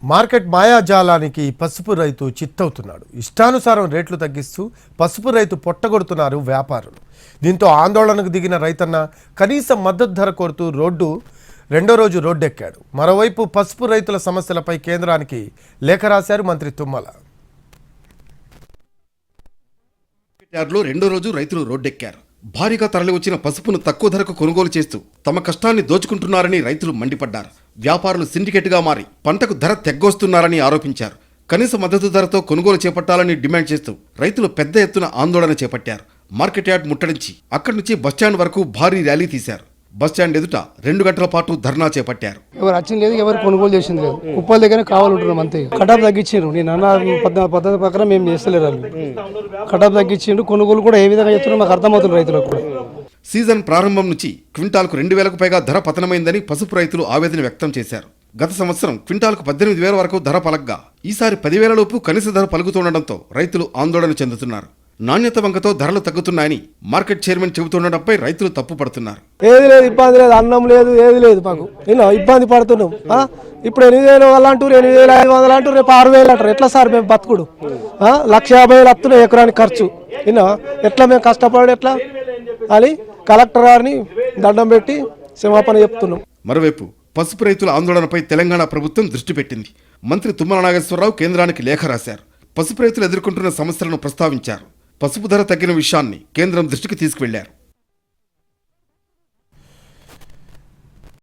Market మాయాజాలానికి పసుపు రైతు చిత్తవుతున్నాడు. ఇష్టానుసారం రేట్లు తగ్గిస్తూ పసుపు రైతు పొట్టగొడుతున్నారు వ్యాపారులు. దీంతో ఆందోళనకు దిగిన రైతన్న కనీస మద్దతు ధర కోరుతూ రెండో రోజు రోడ్డెక్కాడు. మరోవైపు పసుపు రైతుల సమస్యలపై కేంద్రానికి లేఖ రాశారు మంత్రి తుమ్మల. యార్డ్లో రెండో రోజు రైతులు రోడ్డెక్కారు. భారీగా తరలివచ్చిన పసుపును తక్కువ ధరకు కొనుగోలు చేస్తూ తమ కష్టాన్ని దోచుకుంటున్నారని రైతులు మండిపడ్డారు. వ్యాపారులు సిండికేట్గా మారి పంటకు ధర తెగ్గొస్తున్నారని ఆరోపించారు. కనీస మద్దతు ధరతో కొనుగోలు చేపట్టాలని డిమాండ్ చేస్తూ రైతులు పెద్ద ఎత్తున ఆందోళన చేపట్టారు. మార్కెట్ యార్డ్ ముట్టడించి అక్కడి నుంచి బస్టాండ్ వరకు భారీ ర్యాలీ తీశారు. బస్టాండ్ ఎదుట 2 గంటల పాటు ధర్నా చేపట్టారు. ఎవరు వచ్చింది లేదు, ఎవరు కొనుగోలు చేసింది లేదు. కుప్పల దగ్గర కావాలంటున్నాం అంతే. కటాప్ తగ్గించిండ్రు. నేను అన్న పద్ధతి ప్రకారం మేము చేస్తలేరు. కటాప్ తగ్గించిండ్రు. కొనుగోలు కూడా ఏ విధంగా చెప్తున్నారు మాకు అర్థమవుతుంది రైతులకు కూడా. సీజన్ ప్రారంభం నుంచి క్వింటాల్కు 2,000కు పైగా ధర పతనమైందని పసుపు రైతులు ఆవేదన వ్యక్తం చేశారు. గత సంవత్సరం క్వింటాల్కు 18,000 వరకు ధర పలగ్గా ఈసారి 10,000 లోపు కనీస ధర పలుకుతుండటంతో రైతులు ఆందోళన చెందుతున్నారు. నాణ్యత వంకతో ధరలు తగ్గుతున్నాయని మార్కెట్ చైర్మన్ చెబుతుండటంపై రైతులు తప్పు పడుతున్నారు. ఏది లేదు, ఇబ్బంది లేదు, అన్నం లేదు, ఏది లేదు. మాకు ఇబ్బంది పడుతున్నాం. ఇప్పుడు 8,000 అంటారు, 8,500 అంటారు, రేపు 6,000 అంటారు. ఎట్లా సార్ మేము బతుకుడు? 1,50,000 వస్తున్నాయి ఎకరానికి ఖర్చు. ఎట్లా మేము కష్టపడి ఎట్లా అని కలెక్టర్ గారిని దండం పెట్టి క్షమాపణ చెప్తున్నాం. మరోవైపు పసుపు రైతుల ఆందోళనపై తెలంగాణ ప్రభుత్వం దృష్టి పెట్టింది. మంత్రి తుమ్మల నాగేశ్వరరావు కేంద్రానికి లేఖ రాశారు. పసుపు రైతులు ఎదుర్కొంటున్న సమస్యలను ప్రస్తావించారు. పసుపు ధర తగ్గిన విషయాన్ని కేంద్రం దృష్టికి తీసుకువెళ్లారు.